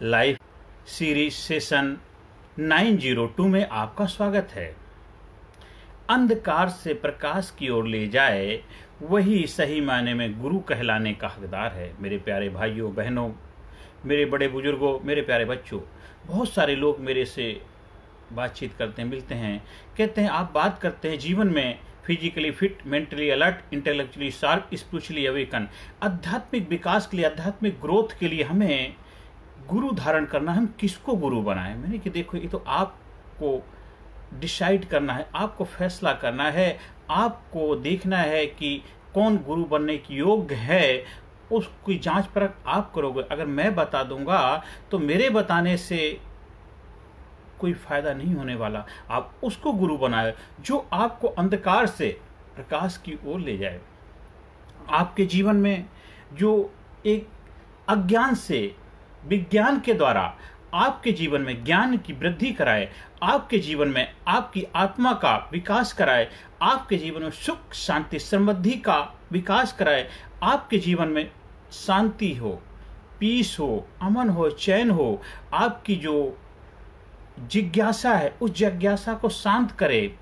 Live series session 902 में आपका स्वागत है। अंधकार से प्रकाश की ओर ले जाए वही सही मायने में गुरु कहलाने का हकदार है। मेरे प्यारे भाइयों बहनों, मेरे बड़े बुजुर्गों, मेरे प्यारे बच्चों, बहुत सारे लोग मेरे से बातचीत करते हैं, मिलते हैं, कहते हैं आप बात करते हैं जीवन में physically fit, mentally alert, intellectually sharp, spiritually awaken. आध्यात्मिक विकास के लिए, आध्यात्मिक ग्रोथ के लिए हमें गुरु धारण करना है। हम किसको गुरु बनाएं? मैंने कि देखो, ये तो आपको डिसाइड करना है, आपको फैसला करना है, आपको देखना है कि कौन गुरु बनने की योग्य है। उसकी जांच परख आप करोगे। अगर मैं बता दूंगा तो मेरे बताने से कोई फायदा नहीं होने वाला। आप उसको गुरु बनाए जो आपको अंधकार से प्रकाश की ओर ले जाए। आपके जीवन में जो एक अज्ञान से विज्ञान के द्वारा आपके जीवन में ज्ञान की वृद्धि कराए, आपके जीवन में आपकी आत्मा का विकास कराए, आपके जीवन में सुख शांति समृद्धि का विकास कराए, आपके जीवन में शांति हो, पीस हो, अमन हो, चैन हो, आपकी जो जिज्ञासा है उस जिज्ञासा को शांत करे।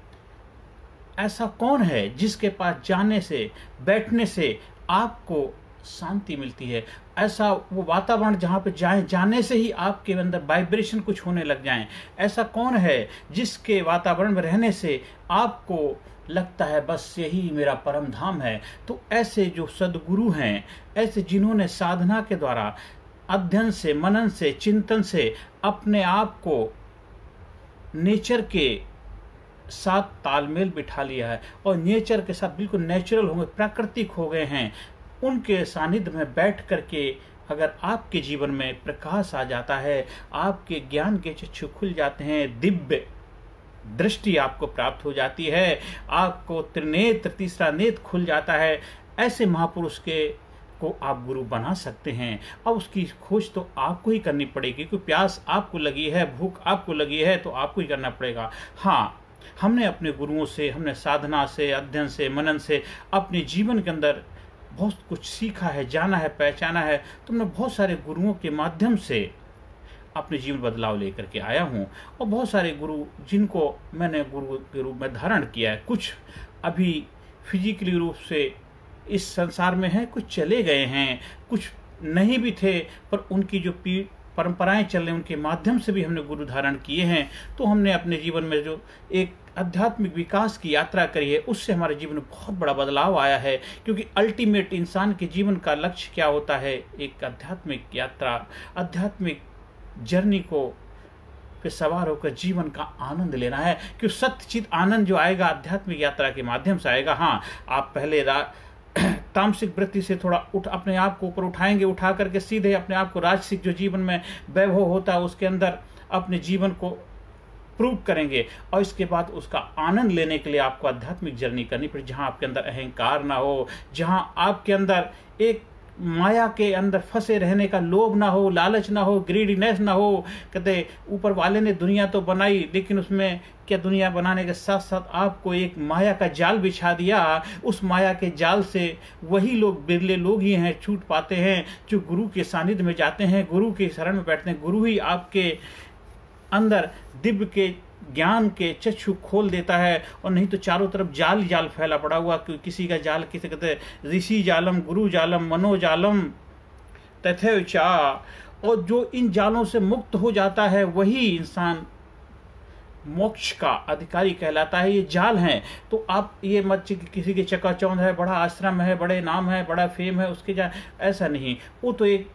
ऐसा कौन है जिसके पास जाने से, बैठने से आपको शांति मिलती है? ऐसा वो वातावरण जहाँ पे जाने से ही आपके अंदर वाइब्रेशन कुछ होने लग जाएं। ऐसा कौन है जिसके वातावरण में रहने से आपको लगता है बस यही मेरा परम धाम है? तो ऐसे जो सद्गुरु हैं, ऐसे जिन्होंने साधना के द्वारा, अध्ययन से, मनन से, चिंतन से अपने आप को नेचर के साथ तालमेल बिठा लिया है और नेचर के साथ बिल्कुल नेचुरल हो गए, प्राकृतिक हो गए हैं, उनके सानिध्य में बैठ करके अगर आपके जीवन में प्रकाश आ जाता है, आपके ज्ञान के चक्षु खुल जाते हैं, दिव्य दृष्टि आपको प्राप्त हो जाती है, आपको त्रिनेत्र, तीसरा नेत्र खुल जाता है, ऐसे महापुरुष को आप गुरु बना सकते हैं। अब उसकी खोज तो आपको ही करनी पड़ेगी, क्योंकि प्यास आपको लगी है, भूख आपको लगी है, तो आपको ही करना पड़ेगा। हाँ, हमने अपने गुरुओं से, हमने साधना से, अध्ययन से, मनन से अपने जीवन के अंदर बहुत कुछ सीखा है, जाना है, पहचाना है। तो मैं बहुत सारे गुरुओं के माध्यम से अपने जीवन बदलाव लेकर के आया हूँ और बहुत सारे गुरु जिनको मैंने गुरु के रूप में धारण किया है, कुछ अभी फिजिकली रूप से इस संसार में हैं, कुछ चले गए हैं, कुछ नहीं भी थे, पर उनकी जो परंपराएं चल रही उनके माध्यम से भी हमने गुरु धारण किए हैं। तो हमने अपने जीवन में जो एक आध्यात्मिक विकास की यात्रा करी है, उससे हमारे जीवन में बहुत बड़ा बदलाव आया है। क्योंकि अल्टीमेट इंसान के जीवन का लक्ष्य क्या होता है? एक आध्यात्मिक यात्रा, आध्यात्मिक जर्नी को पे सवार होकर जीवन का आनंद लेना है। क्योंकि सत्यचित आनंद जो आएगा आध्यात्मिक यात्रा के माध्यम से आएगा। हाँ, आप पहले तामसिक वृत्ति से थोड़ा अपने आप को ऊपर उठाएंगे, उठा करके सीधे अपने आप को राजसिक जो जीवन में वैभव होता है उसके अंदर अपने जीवन को प्रूव करेंगे, और इसके बाद उसका आनंद लेने के लिए आपको आध्यात्मिक जर्नी करनी पड़े, जहां आपके अंदर अहंकार ना हो, जहां आपके अंदर एक माया के अंदर फंसे रहने का लोभ ना हो, लालच ना हो, ग्रीडीनेस ना हो। कहते ऊपर वाले ने दुनिया तो बनाई, लेकिन उसमें क्या दुनिया बनाने के साथ साथ आपको एक माया का जाल बिछा दिया। उस माया के जाल से वही लोग, बिरले लोग ही हैं, छूट पाते हैं जो गुरु के सानिध्य में जाते हैं, गुरु के शरण में बैठते हैं। गुरु ही आपके अंदर दिव्य के ज्ञान के चक्षु खोल देता है, और नहीं तो चारों तरफ जाल जाल फैला पड़ा हुआ। किसी का जाल, किसे कहते हैं ऋषि जालम, गुरु जालम, मनोजालम तथैव चा। और जो इन जालों से मुक्त हो जाता है वही इंसान मोक्ष का अधिकारी कहलाता है। ये जाल हैं, तो आप ये मत किसी के चकाचौंध है, बड़ा आश्रम है, बड़े नाम है, बड़ा फेम है, उसके ऐसा नहीं। वो तो एक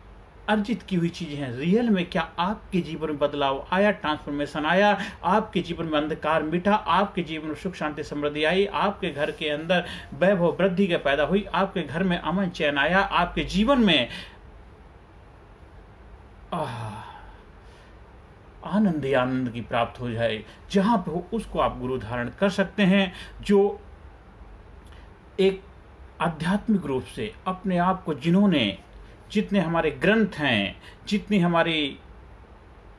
अर्जित की हुई चीजें हैं। रियल में क्या आपके जीवन में बदलाव आया, ट्रांसफॉर्मेशन आया, आपके जीवन में अंधकार मिटा, आपके जीवन में सुख शांति समृद्धि आई, आपके घर के अंदर वैभव वृद्धि का पैदा हुई, आपके घर में अमन चैन आया, आपके जीवन में आनंद ही आनंद की प्राप्त हो जाए, जहां पे हो उसको आप गुरु धारण कर सकते हैं। जो एक आध्यात्मिक रूप से अपने आप को, जिन्होंने, जितने हमारे ग्रंथ हैं, जितनी हमारी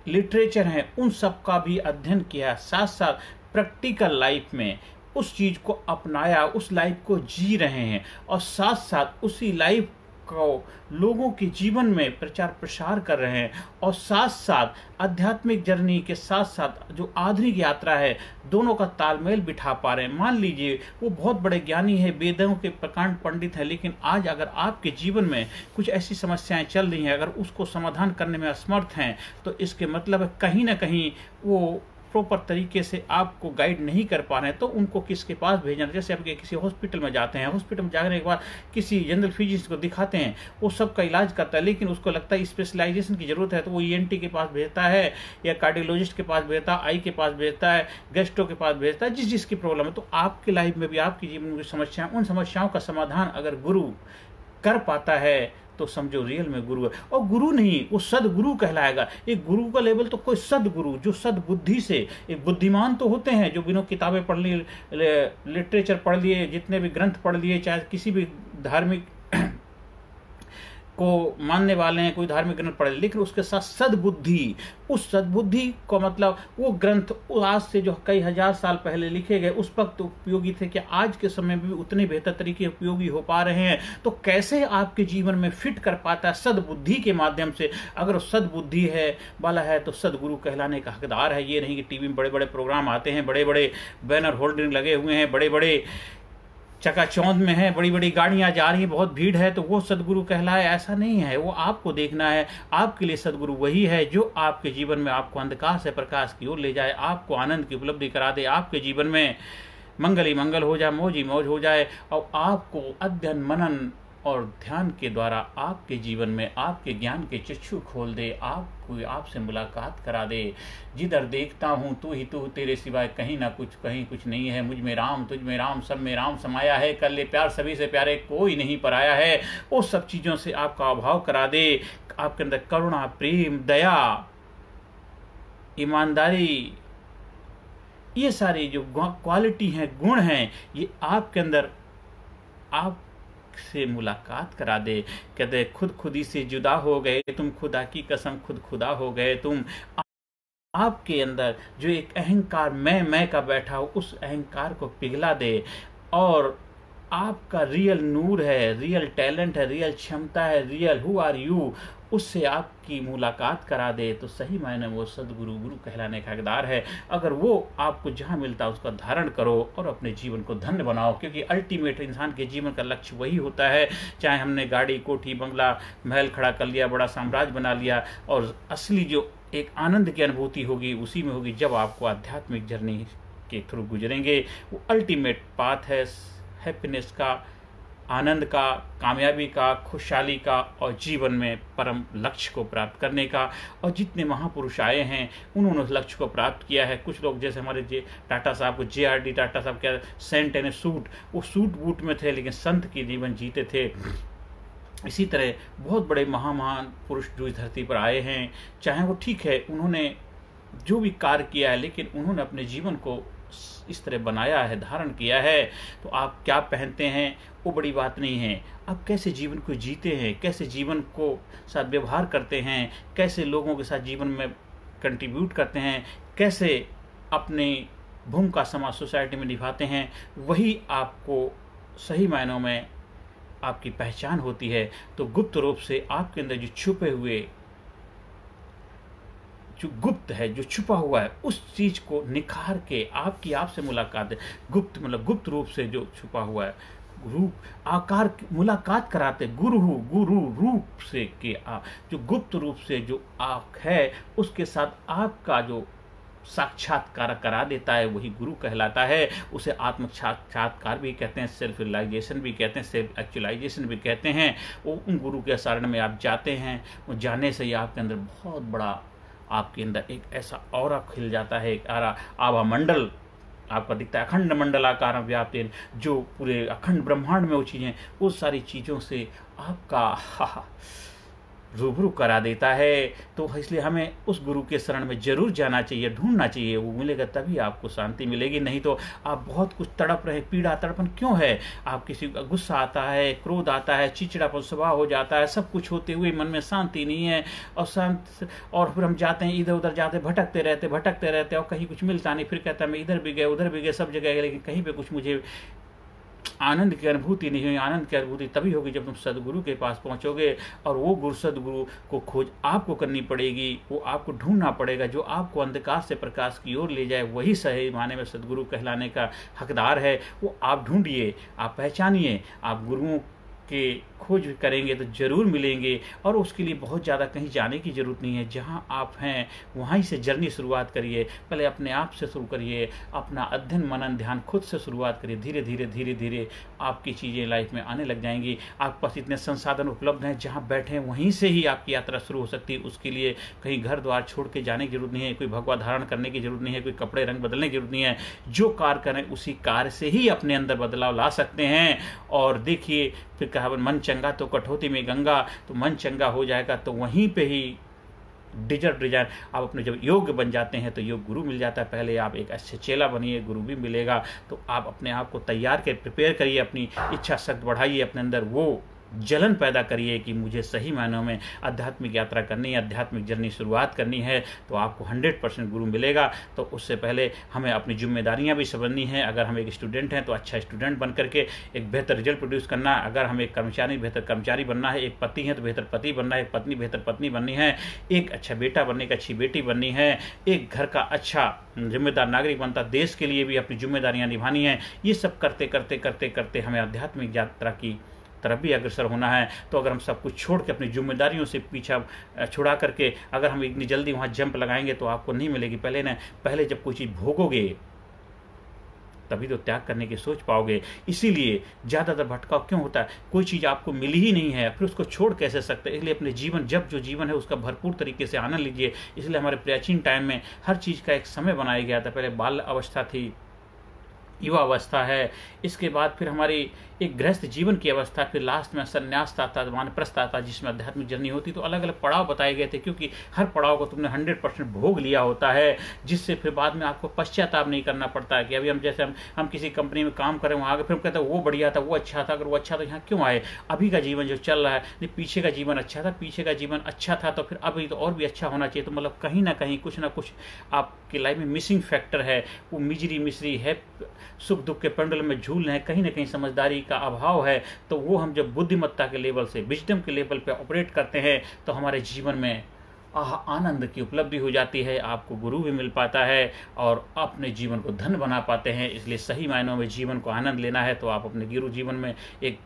लिटरेचर हैं, उन सब का भी अध्ययन किया, साथ साथ प्रैक्टिकल लाइफ में उस चीज को अपनाया, उस लाइफ को जी रहे हैं, और साथ साथ उसी लाइफ को लोगों के जीवन में प्रचार प्रसार कर रहे हैं और साथ साथ आध्यात्मिक जर्नी के साथ साथ जो आधुनिक यात्रा है दोनों का तालमेल बिठा पा रहे हैं। मान लीजिए वो बहुत बड़े ज्ञानी है, वेदों के प्रकांड पंडित हैं, लेकिन आज अगर आपके जीवन में कुछ ऐसी समस्याएं चल रही हैं, अगर उसको समाधान करने में असमर्थ हैं, तो इसके मतलब है कहीं ना कहीं वो प्रॉपर तरीके से आपको गाइड नहीं कर पा रहे हैं। तो उनको किसके पास भेजना? जैसे आप किसी हॉस्पिटल में जाते हैं, हॉस्पिटल में जाने के बाद किसी जनरल फिजिशियन को दिखाते हैं, वो सबका इलाज करता है, लेकिन उसको लगता है स्पेशलाइजेशन की जरूरत है, तो वो ईएनटी के पास भेजता है या कार्डियोलॉजिस्ट के पास भेजता है, आई के पास भेजता है, गेस्ट्रो के पास भेजता है, जिस जिसकी प्रॉब्लम है। तो आपकी लाइफ में भी, आपके जीवन में समस्याएं, उन समस्याओं का समाधान अगर गुरु कर पाता है तो समझो रियल में गुरु है। और गुरु नहीं, वो सदगुरु कहलाएगा। एक गुरु का लेवल तो कोई सदगुरु, जो सदबुद्धि से, एक बुद्धिमान तो होते हैं जो बिना किताबें पढ़ लिए, लिटरेचर पढ़ लिए, जितने भी ग्रंथ पढ़ लिए, चाहे किसी भी धार्मिक को मानने वाले हैं, कोई धार्मिक ग्रंथ पढ़े, लेकिन उसके साथ सद्बुद्धि, उस सद्बुद्धि को मतलब वो ग्रंथ आज से जो कई हजार साल पहले लिखे गए उस वक्त उपयोगी थे कि आज के समय में भी उतने बेहतर तरीके उपयोगी हो पा रहे हैं। तो कैसे आपके जीवन में फिट कर पाता है? सद्बुद्धि के माध्यम से। अगर सद्बुद्धि है वाला है तो सदगुरु कहलाने का हकदार है। ये नहीं कि टीवी में बड़े बड़े प्रोग्राम आते हैं, बड़े बड़े बैनर होल्डिंग लगे हुए हैं, बड़े बड़े चकाचौंध में है, बड़ी बड़ी गाड़ियां जा रही हैं, बहुत भीड़ है तो वो सदगुरु कहलाए, ऐसा नहीं है। वो आपको देखना है। आपके लिए सदगुरु वही है जो आपके जीवन में आपको अंधकार से प्रकाश की ओर ले जाए, आपको आनंद की उपलब्धि करा दे, आपके जीवन में मंगल ही मंगल हो जाए, मौज ही मौज हो जाए, और आपको अध्ययन मनन और ध्यान के द्वारा आपके जीवन में आपके ज्ञान के चक्षु खोल दे, आपको आपसे मुलाकात करा दे। जिधर देखता हूँ तू ही तू, तेरे सिवाय कहीं ना कुछ, कहीं कुछ नहीं है। मुझ में राम, तुझ में राम, सब में राम समाया है। कर ले प्यार सभी से प्यारे, कोई नहीं पराया है। वो सब चीज़ों से आपका अभाव करा दे। आपके अंदर करुणा, प्रेम, दया, ईमानदारी, ये सारी जो क्वालिटी हैं, गुण हैं, ये आपके अंदर आप से मुलाकात करा दे। कहते खुद खुदी से जुदा हो गए तुम, खुदा की कसम खुद खुदा हो गए तुम। आपके अंदर जो एक अहंकार मैं का बैठा हो, उस अहंकार को पिघला दे, और आपका रियल नूर है, रियल टैलेंट है, रियल क्षमता है, रियल हु आर यू, उससे आपकी मुलाकात करा दे। तो सही मायने वो सदगुरु गुरु कहलाने का हकदार है। अगर वो आपको जहाँ मिलता है उसका धारण करो और अपने जीवन को धन्य बनाओ, क्योंकि अल्टीमेट इंसान के जीवन का लक्ष्य वही होता है। चाहे हमने गाड़ी, कोठी, बंगला, महल खड़ा कर लिया, बड़ा साम्राज्य बना लिया, और असली जो एक आनंद की अनुभूति होगी उसी में होगी जब आपको आध्यात्मिक जर्नी के थ्रू गुजरेंगे। वो अल्टीमेट पाथ है हैप्पीनेस का, आनंद का, कामयाबी का, खुशहाली का, और जीवन में परम लक्ष्य को प्राप्त करने का। और जितने महापुरुष आए हैं उन्होंने उस लक्ष्य को प्राप्त किया है। कुछ लोग जैसे हमारे टाटा साहब को, JRD टाटा साहब क्या सेंट एंड सूट, वो सूट बूट में थे लेकिन संत की जीवन जीते थे। इसी तरह बहुत बड़े महान पुरुष जो इस धरती पर आए हैं, चाहे वो ठीक है उन्होंने जो भी कार्य किया है, लेकिन उन्होंने अपने जीवन को इस तरह बनाया है, धारण किया है। तो आप क्या पहनते हैं वो बड़ी बात नहीं है, आप कैसे जीवन को जीते हैं, कैसे जीवन को साथ व्यवहार करते हैं, कैसे लोगों के साथ जीवन में कंट्रीब्यूट करते हैं, कैसे अपनी भूमिका समाज सोसाइटी में निभाते हैं, वही आपको सही मायनों में आपकी पहचान होती है। तो गुप्त रूप से आपके अंदर जो छुपे हुए, जो गुप्त है, जो छुपा हुआ है, उस चीज को निखार के आपकी आपसे मुलाकात है। गुप्त मतलब गुप्त रूप से जो छुपा हुआ है, रूप आकार मुलाकात कराते, गुरु रूप से के जो गुप्त रूप से जो आँख है उसके साथ आपका जो साक्षात्कार करा देता है वही गुरु कहलाता है। उसे आत्म साक्षात्कार भी कहते हैं, सेल्फ रियलाइजेशन भी कहते हैं, सेल्फ एक्चुअलाइजेशन भी कहते हैं। वो उन गुरु के शरण में आप जाते हैं, वो जाने से ही आपके अंदर बहुत बड़ा, आपके अंदर एक ऐसा ऑरा खिल जाता है, एक आभा मंडल आपका दिखता है, अखंड मंडलाकार व्याप्त, जो पूरे अखंड ब्रह्मांड में वो चीज़ें, वो सारी चीज़ों से आपका रूबरू करा देता है। तो इसलिए हमें उस गुरु के शरण में जरूर जाना चाहिए, ढूंढना चाहिए, वो मिलेगा तभी आपको शांति मिलेगी। नहीं तो आप बहुत कुछ तड़प रहे, पीड़ा तड़पन क्यों है? आप किसी का गुस्सा आता है, क्रोध आता है, चिड़चिड़ापन स्वभाव हो जाता है, सब कुछ होते हुए मन में शांति नहीं है, और फिर हम जाते हैं इधर उधर जाते, भटकते रहते और कहीं कुछ मिलता नहीं। फिर कहता है मैं इधर भी गए उधर भी गए, सब जगह गए, लेकिन कहीं पर कुछ मुझे आनंद की अनुभूति नहीं हुई। आनंद की अनुभूति तभी होगी जब तुम सदगुरु के पास पहुंचोगे, और वो गुरु सदगुरु को खोज आपको करनी पड़ेगी, वो आपको ढूंढना पड़ेगा। जो आपको अंधकार से प्रकाश की ओर ले जाए वही सही माने में सदगुरु कहलाने का हकदार है। वो आप ढूंढिए, आप पहचानिए। आप गुरुओं के खोज करेंगे तो जरूर मिलेंगे, और उसके लिए बहुत ज़्यादा कहीं जाने की ज़रूरत नहीं है। जहाँ आप हैं वहीं से जर्नी शुरुआत करिए। पहले अपने आप से शुरू करिए, अपना अध्ययन मनन ध्यान खुद से शुरुआत करिए। धीरे धीरे धीरे धीरे आपकी चीज़ें लाइफ में आने लग जाएंगी। आपके पास इतने संसाधन उपलब्ध हैं, जहाँ बैठे वहीं से ही आपकी यात्रा शुरू हो सकती है। उसके लिए कहीं घर द्वार छोड़ के जाने की जरूरत नहीं है, कोई भगवा धारण करने की जरूरत नहीं है, कोई कपड़े रंग बदलने की जरूरत नहीं है। जो कार्य करें उसी कार्य से ही अपने अंदर बदलाव ला सकते हैं। और देखिए, फिर कहा मन चंगा तो कठौती में गंगा, तो मन चंगा हो जाएगा तो वहीं पे ही डिजाइन आप अपने जब योग्य बन जाते हैं तो योग गुरु मिल जाता है। पहले आप एक अच्छे चेला बनिए, गुरु भी मिलेगा। तो आप अपने आप को तैयार कर प्रिपेयर करिए, अपनी इच्छा शक्ति बढ़ाइए, अपने अंदर वो जलन पैदा करिए कि मुझे सही मायनों में आध्यात्मिक यात्रा करनी है, आध्यात्मिक जर्नी शुरुआत करनी है। तो आपको 100% गुरु मिलेगा। तो उससे पहले हमें अपनी जिम्मेदारियां भी समझनी है। अगर हम एक स्टूडेंट हैं तो अच्छा स्टूडेंट बन करके एक बेहतर रिजल्ट प्रोड्यूस करना है। अगर हम एक कर्मचारी बेहतर कर्मचारी बनना है, एक पति है तो बेहतर पति बनना है, एक पत्नी बेहतर पत्नी बननी है, एक अच्छा बेटा बनने एक अच्छी बेटी बननी है, एक घर का अच्छा जिम्मेदार नागरिक बनता, देश के लिए भी अपनी जिम्मेदारियां निभानी है। ये सब करते करते करते करते हमें आध्यात्मिक यात्रा की तरफ भी अग्रसर होना है। तो अगर हम सब कुछ छोड़ के अपनी जिम्मेदारियों से पीछा छुड़ा करके अगर हम इतनी जल्दी वहाँ जंप लगाएंगे तो आपको नहीं मिलेगी। पहले जब कोई चीज़ भोगोगे तभी तो त्याग करने की सोच पाओगे। इसीलिए ज़्यादातर भटकाव क्यों होता है? कोई चीज़ आपको मिली ही नहीं है, फिर उसको छोड़ कैसे सकते? इसलिए अपने जीवन जो जीवन है उसका भरपूर तरीके से आनंद लीजिए। इसलिए हमारे प्राचीन टाइम में हर चीज़ का एक समय बनाया गया था। पहले बाल अवस्था थी, युवा अवस्था है, इसके बाद फिर हमारी एक गृहस्थ जीवन की अवस्था, फिर लास्ट में संन्यास था, वानप्रस्थ था, जिसमें आध्यात्मिक जर्नी होती। तो अलग अलग पड़ाव बताए गए थे, क्योंकि हर पड़ाव को तुमने 100% भोग लिया होता है, जिससे फिर बाद में आपको पश्चाताप नहीं करना पड़ता है कि अभी हम जैसे हम किसी कंपनी में काम करें, वहाँ आगे फिर हम कहते हैं वो बढ़िया था, वो अच्छा था, अगर वो अच्छा था यहाँ क्यों आए? अभी का जीवन जो चल रहा है, पीछे का जीवन अच्छा था, पीछे का जीवन अच्छा था, तो फिर अभी तो और भी अच्छा होना चाहिए। तो मतलब कहीं ना कहीं कुछ ना कुछ आपकी लाइफ में मिसिंग फैक्टर है, वो मिजरी है, सुख दुख के पेंडुलम में झूल है, कहीं ना कहीं समझदारी का अभाव है। तो वो हम जब बुद्धिमत्ता के लेवल से, विजडम के लेवल पे ऑपरेट करते हैं तो हमारे जीवन में आनंद की उपलब्धि हो जाती है। आपको गुरु भी मिल पाता है और अपने जीवन को धन बना पाते हैं। इसलिए सही मायनों में जीवन को आनंद लेना है तो आप अपने गुरु जीवन में एक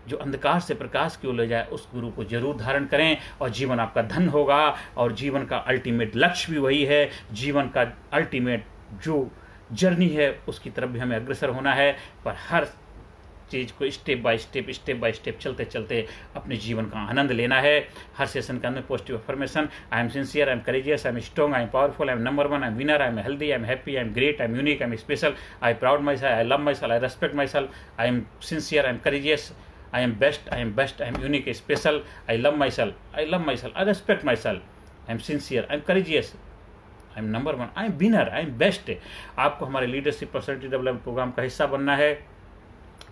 जो अंधकार से प्रकाश की ओर ले जाए उस गुरु को जरूर धारण करें, और जीवन आपका धन होगा। और जीवन का अल्टीमेट लक्ष्य भी वही है, जीवन का अल्टीमेट जो जर्नी है उसकी तरफ भी हमें अग्रसर होना है। पर हर चीज़ को स्टेप बाय स्टेप चलते चलते अपने जीवन का आनंद लेना है। हर सेशन के अंदर positive affirmation, I am sincere, I am courageous, I am strong, I am powerful, I am number 1, I am winner, I am healthy, I am happy, I am great, I am unique, I am special, I proud my self, I love my self, I respect my self, I am sincere, I am courageous, I am best, I am best, I am unique, special, I love myself, I respect myself, I am sincere, I am courageous, I am number 1, I am winner, I am best। आपको हमारे leadership personality development programme का हिस्सा बनना है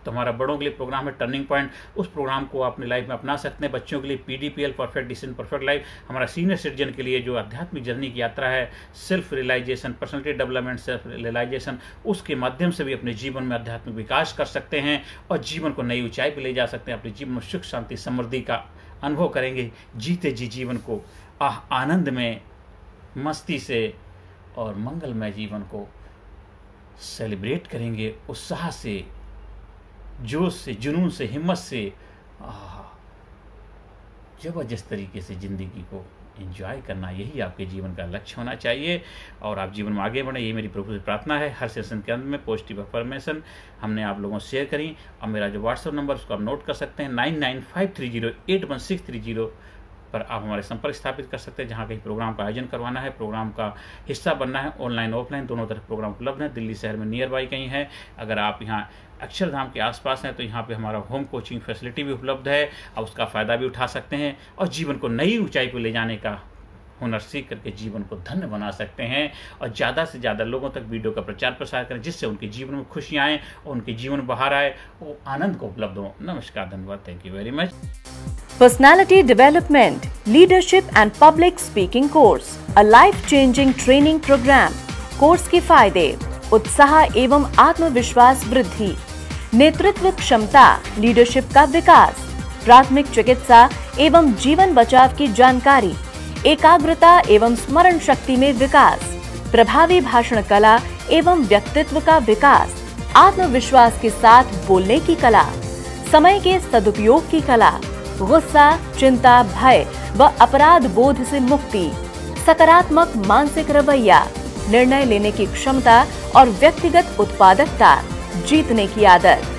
तो हमारा बड़ों के लिए प्रोग्राम है टर्निंग पॉइंट। उस प्रोग्राम को अपनी लाइफ में अपना सकते हैं। बच्चों के लिए PDPL, perfect decision perfect life. हमारा सीनियर सिटीजन के लिए जो आध्यात्मिक जर्नी की यात्रा है, self realisation, personality development, self realisation, उसके माध्यम से भी अपने जीवन में आध्यात्मिक विकास कर सकते हैं और जीवन को नई ऊंचाई पर ले जा सकते हैं। अपने जीवन में सुख शांति समृद्धि का अनुभव करेंगे, जीते जी जीवन को आनंद में, मस्ती से और मंगलमय जीवन को सेलिब्रेट करेंगे, उत्साह से, जोश से, जुनून से, हिम्मत से, जबरदस्त तरीके से ज़िंदगी को एंजॉय करना। यही आपके जीवन का लक्ष्य होना चाहिए और आप जीवन में आगे बढ़ें, ये मेरी प्रभु से प्रार्थना है। हर सेशन के अंत में पॉजिटिव अफर्मेशन हमने आप लोगों से शेयर करी। और मेरा जो व्हाट्सएप नंबर उसको आप नोट कर सकते हैं, 9953081630 पर आप हमारे संपर्क स्थापित कर सकते हैं। जहाँ कहीं प्रोग्राम का आयोजन करवाना है, प्रोग्राम का हिस्सा बनना है, ऑनलाइन ऑफलाइन दोनों तरफ प्रोग्राम उपलब्ध है। दिल्ली शहर में नियर बाई कहीं है। अगर आप यहाँ अक्षरधाम के आसपास हैं तो यहाँ पे हमारा होम कोचिंग फैसिलिटी भी उपलब्ध है, आप उसका फ़ायदा भी उठा सकते हैं और जीवन को नई ऊंचाई पर ले जाने का हुनर सीख करके जीवन को धन्य बना सकते हैं। और ज़्यादा से ज़्यादा लोगों तक वीडियो का प्रचार प्रसार करें, जिससे उनके जीवन में खुशियाँ आएँ और उनके जीवन बाहर आए, वो आनंद को उपलब्ध हो। नमस्कार, धन्यवाद, thank you very much. Personality development, leadership and public speaking course, a life changing training programme. Course के फायदे: उत्साह एवं आत्मविश्वास वृद्धि, नेतृत्व क्षमता, लीडरशिप का विकास, प्राथमिक चिकित्सा एवं जीवन बचाव की जानकारी, एकाग्रता एवं स्मरण शक्ति में विकास, प्रभावी भाषण कला एवं व्यक्तित्व का विकास, आत्मविश्वास के साथ बोलने की कला, समय के सदुपयोग की कला, गुस्सा, चिंता, भय व अपराध बोध से मुक्ति, सकारात्मक मानसिक रवैया, निर्णय लेने की क्षमता और व्यक्तिगत उत्पादकता, जीतने की आदत।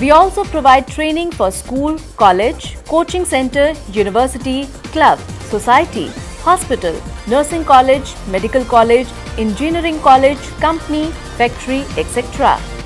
We also provide training for school, college, coaching center, university, club, society, hospital, nursing college, medical college, engineering college, company, factory, etc.